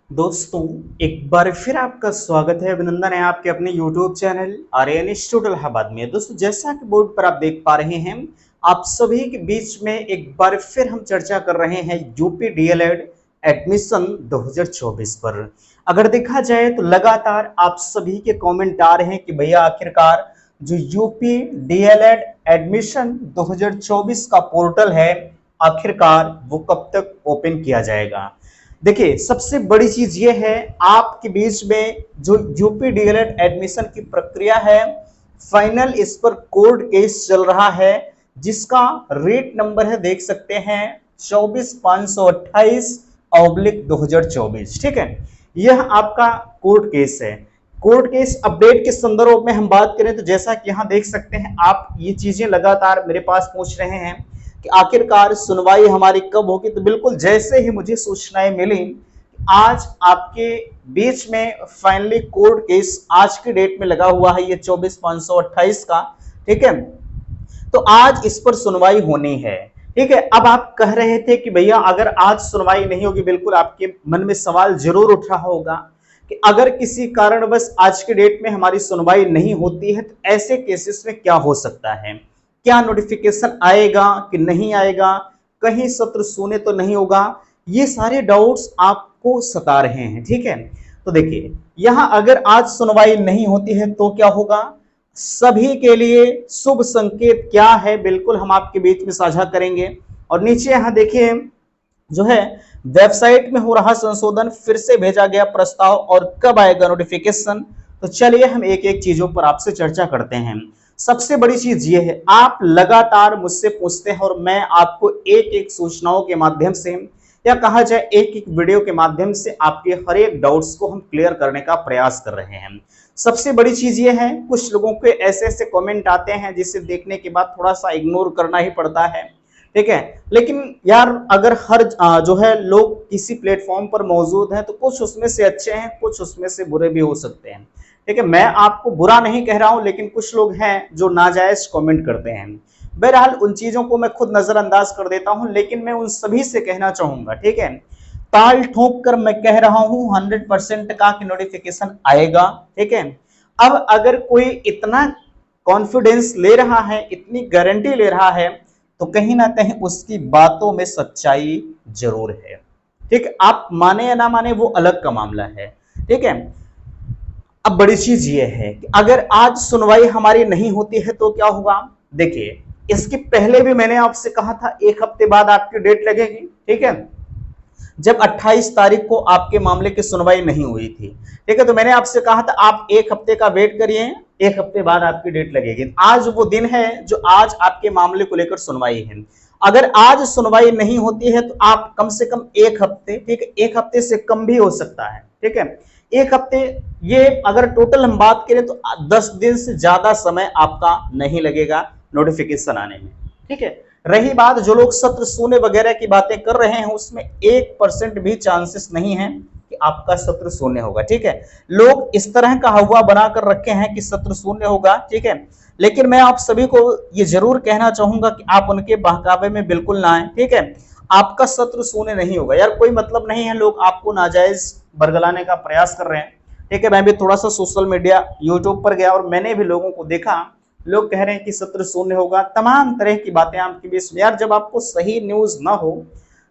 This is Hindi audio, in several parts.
दोस्तों, एक बार फिर आपका स्वागत है, अभिनंदन है आपके अपने YouTube channel Aryan institute Allahabad में। दोस्तों, जैसा कि बोर्ड पर आप देख पा रहे हैं, आप सभी के बीच में एक बार फिर हम चर्चा कर रहे हैं यूपी डीएलएड एडमिशन 2024 पर। अगर देखा जाए तो लगातार आप सभी के कमेंट आ रहे हैं कि भैया आखिरकार जो यूपी डीएलएड एडमिशन 2024 का पोर्टल है, आखिरकार वो कब तक ओपन किया जाएगा। देखिए, सबसे बड़ी चीज ये है, आपके बीच में जो यूपी डीएलएड एडमिशन की प्रक्रिया है, फाइनल इस पर कोर्ट केस चल रहा है, जिसका रेट नंबर है, देख सकते हैं 24,528/2024। ठीक है, यह आपका कोर्ट केस है। कोर्ट केस अपडेट के संदर्भ में हम बात करें तो जैसा कि यहां देख सकते हैं आप, ये चीजें लगातार मेरे पास पूछ रहे हैं कि आखिरकार सुनवाई हमारी कब होगी। तो बिल्कुल जैसे ही मुझे सूचनाएं मिली, आज आपके बीच में फाइनली कोर्ट केस आज की डेट में लगा हुआ है, ये 24,528 का। ठीक है, तो आज इस पर सुनवाई होनी है। ठीक है, अब आप कह रहे थे कि भैया अगर आज सुनवाई नहीं होगी, बिल्कुल आपके मन में सवाल जरूर उठ रहा होगा कि अगर किसी कारणवश आज के डेट में हमारी सुनवाई नहीं होती है तो ऐसे केसेस में क्या हो सकता है, क्या नोटिफिकेशन आएगा कि नहीं आएगा, कहीं सत्र शून्य तो नहीं होगा। ये सारे डाउट्स आपको सता रहे हैं। ठीक है, तो देखिए, यहां अगर आज सुनवाई नहीं होती है तो क्या होगा, सभी के लिए शुभ संकेत क्या है, बिल्कुल हम आपके बीच में साझा करेंगे। और नीचे यहां देखिए, जो है वेबसाइट में हो रहा संशोधन, फिर से भेजा गया प्रस्ताव और कब आएगा नोटिफिकेशन। तो चलिए हम एक एक चीजों पर आपसे चर्चा करते हैं। सबसे बड़ी चीज ये है, आप लगातार मुझसे पूछते हैं और मैं आपको एक एक सूचनाओं के माध्यम से, या कहा जाए एक एक वीडियो के माध्यम से, आपके हर एक डाउट्स को हम क्लियर करने का प्रयास कर रहे हैं। सबसे बड़ी चीज ये है, कुछ लोगों के ऐसे ऐसे कमेंट आते हैं जिसे देखने के बाद थोड़ा सा इग्नोर करना ही पड़ता है। ठीक है, लेकिन यार अगर हर जो है लोग किसी प्लेटफॉर्म पर मौजूद हैं तो कुछ उसमें से अच्छे हैं, कुछ उसमें से बुरे भी हो सकते हैं। ठीक है, मैं आपको बुरा नहीं कह रहा हूं, लेकिन कुछ लोग हैं जो नाजायज कमेंट करते हैं। बहरहाल उन चीजों को मैं खुद नजरअंदाज कर देता हूं, लेकिन मैं उन सभी से कहना चाहूंगा, ठीक है, ताल ठोक कर मैं कह रहा हूं 100% का कि नोटिफिकेशन आएगा। ठीक है, अब अगर कोई इतना कॉन्फिडेंस ले रहा है, इतनी गारंटी ले रहा है, तो कहीं ना कहीं उसकी बातों में सच्चाई जरूर है। ठीक है, आप माने या ना माने वो अलग का मामला है। ठीक है, अब बड़ी चीज ये है कि अगर आज सुनवाई हमारी नहीं होती है तो क्या होगा। देखिए, इसके पहले भी मैंने आपसे कहा था 1 हफ्ते बाद आपकी डेट लगेगी। ठीक है, जब 28 तारीख को आपके मामले की सुनवाई नहीं हुई थी। ठीक है, तो मैंने आपसे कहा था आप 1 हफ्ते का वेट करिए, 1 हफ्ते बाद आपकी डेट लगेगी। आज वो दिन है जो आज आपके मामले को लेकर सुनवाई है। अगर आज सुनवाई नहीं होती है तो आप कम से कम 1 हफ्ते, ठीक है, 1 हफ्ते से कम भी हो सकता है। ठीक है, 1 हफ्ते, ये अगर टोटल हम बात करें तो 10 दिन से ज्यादा समय आपका नहीं लगेगा नोटिफिकेशन आने में। ठीक है, रही बात जो लोग सत्र शून्य वगैरह की बातें कर रहे हैं, उसमें 1% भी चांसेस नहीं है कि आपका सत्र शून्य होगा। ठीक है, लोग इस तरह का हवा बनाकर रखे हैं कि सत्र शून्य होगा। ठीक है, लेकिन मैं आप सभी को ये जरूर कहना चाहूंगा कि आप उनके बहकावे में बिल्कुल ना आए। ठीक है, आपका सत्र शून्य नहीं होगा। यार कोई मतलब नहीं है, लोग आपको नाजायज बरगलाने का प्रयास कर रहे हैं। ठीक है, मैं भी थोड़ा सा सोशल मीडिया यूट्यूब पर गया और मैंने भी लोगों को देखा, लोग कह रहे हैं कि सत्र शून्य होगा, तमाम तरह की बातें आपके बीच में। यार जब आपको सही न्यूज ना हो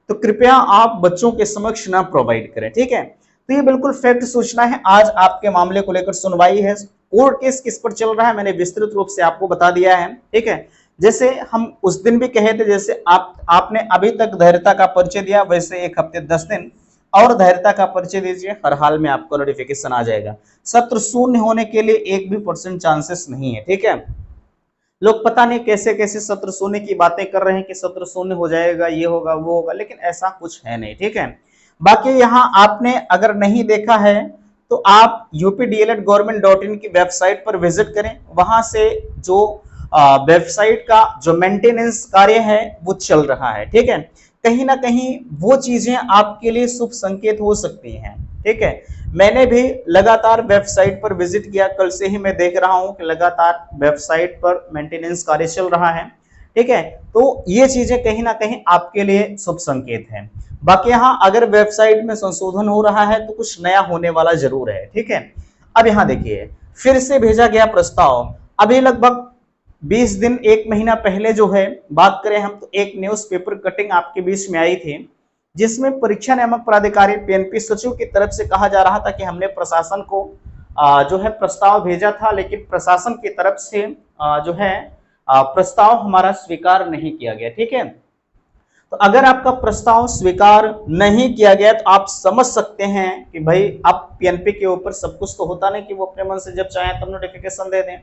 तो कृपया आप बच्चों के समक्ष ना प्रोवाइड करें। ठीक है, तो ये बिल्कुल फैक्ट सूचना है। आज आपके मामले को लेकर सुनवाई है। कोर्ट केस किस पर चल रहा है मैंने विस्तृत रूप से आपको बता दिया है। ठीक है, जैसे हम उस दिन भी कहे थे, जैसे आपने अभी तक धैर्यता का परिचय दिया, वैसे 1 हफ्ते 10 दिन और धैर्यता का परिचय दीजिए, हर हाल में आपको नोटिफिकेशन आ जाएगा। सत्र शून्य होने के लिए 1% चांसेस नहीं है। ठीक है, लोग पता नहीं कैसे कैसे सत्र शून्य की बातें कर रहे हैं कि सत्र शून्य हो जाएगा, ये होगा वो होगा, लेकिन ऐसा कुछ है नहीं। ठीक है, बाकी यहाँ आपने अगर नहीं देखा है तो आप updled.government.in की वेबसाइट पर विजिट करें। वहां से जो वेबसाइट का जो मेंटेनेंस कार्य है वो चल रहा है। ठीक है, कहीं ना कहीं वो चीजें आपके लिए शुभ संकेत हो सकती हैं। ठीक है, मैंने भी लगातार वेबसाइट पर विजिट किया, कल से ही मैं देख रहा हूं कि लगातार वेबसाइट पर मेंटेनेंस कार्य चल रहा है। ठीक है, तो ये चीजें कहीं ना कहीं आपके लिए शुभ संकेत है। बाकी यहाँ अगर वेबसाइट में संशोधन हो रहा है तो कुछ नया होने वाला जरूर है, ठीक है। अब यहाँ देखिए, फिर से भेजा गया प्रस्ताव। अभी लगभग 20 दिन 1 महीना पहले जो है बात करें हम, तो एक न्यूज़पेपर कटिंग आपके बीच में आई थी, जिसमें परीक्षा नियामक प्राधिकारी पीएनपी सचिव की तरफ से कहा जा रहा था कि हमने प्रशासन को जो है प्रस्ताव भेजा था, लेकिन प्रशासन की तरफ से जो है प्रस्ताव हमारा स्वीकार नहीं किया गया, ठीक है। तो अगर आपका प्रस्ताव स्वीकार नहीं किया गया तो आप समझ सकते हैं कि भाई अब पीएनपी के ऊपर सब कुछ तो होता नहीं कि वो अपने मन से जब चाहे तब नोटिफिकेशन दे दें,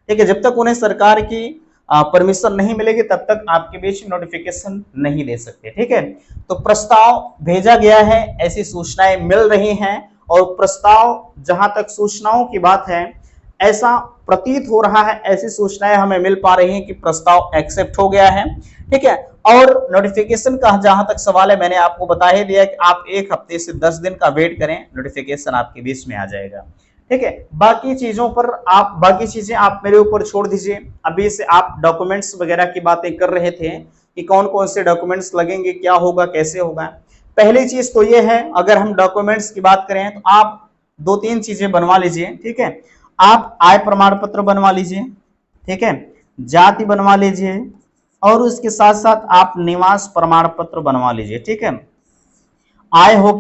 ठीक है। जब तक उन्हें सरकार की परमिशन नहीं मिलेगी तब तक आपके बीच में नोटिफिकेशन नहीं दे सकते, ठीक है। तो प्रस्ताव भेजा गया है, ऐसी सूचनाएं मिल रही हैं, और प्रस्ताव जहां तक सूचनाओं की बात है, ऐसा प्रतीत हो रहा है, ऐसी सूचनाएं हमें मिल पा रही हैं कि प्रस्ताव एक्सेप्ट हो गया है, ठीक है। और नोटिफिकेशन का जहां तक सवाल है, मैंने आपको बता ही दिया कि आप 1 हफ्ते से 10 दिन का वेट करें, नोटिफिकेशन आपके बीच में आ जाएगा, ठीक है। बाकी चीजें आप मेरे ऊपर छोड़ दीजिए। अभी से आप डॉक्यूमेंट्स वगैरह की बातें कर रहे थे कि कौन कौन से डॉक्यूमेंट्स लगेंगे, क्या होगा, कैसे होगा। पहली चीज तो ये है, अगर हम डॉक्यूमेंट्स की बात करें तो आप 2-3 चीजें बनवा लीजिए, ठीक है। आप आय प्रमाण पत्र बनवा लीजिए, ठीक है, जाति बनवा लीजिए, और उसके साथ साथ आप निवास प्रमाण पत्र बनवा लीजिए, ठीक है। आय हो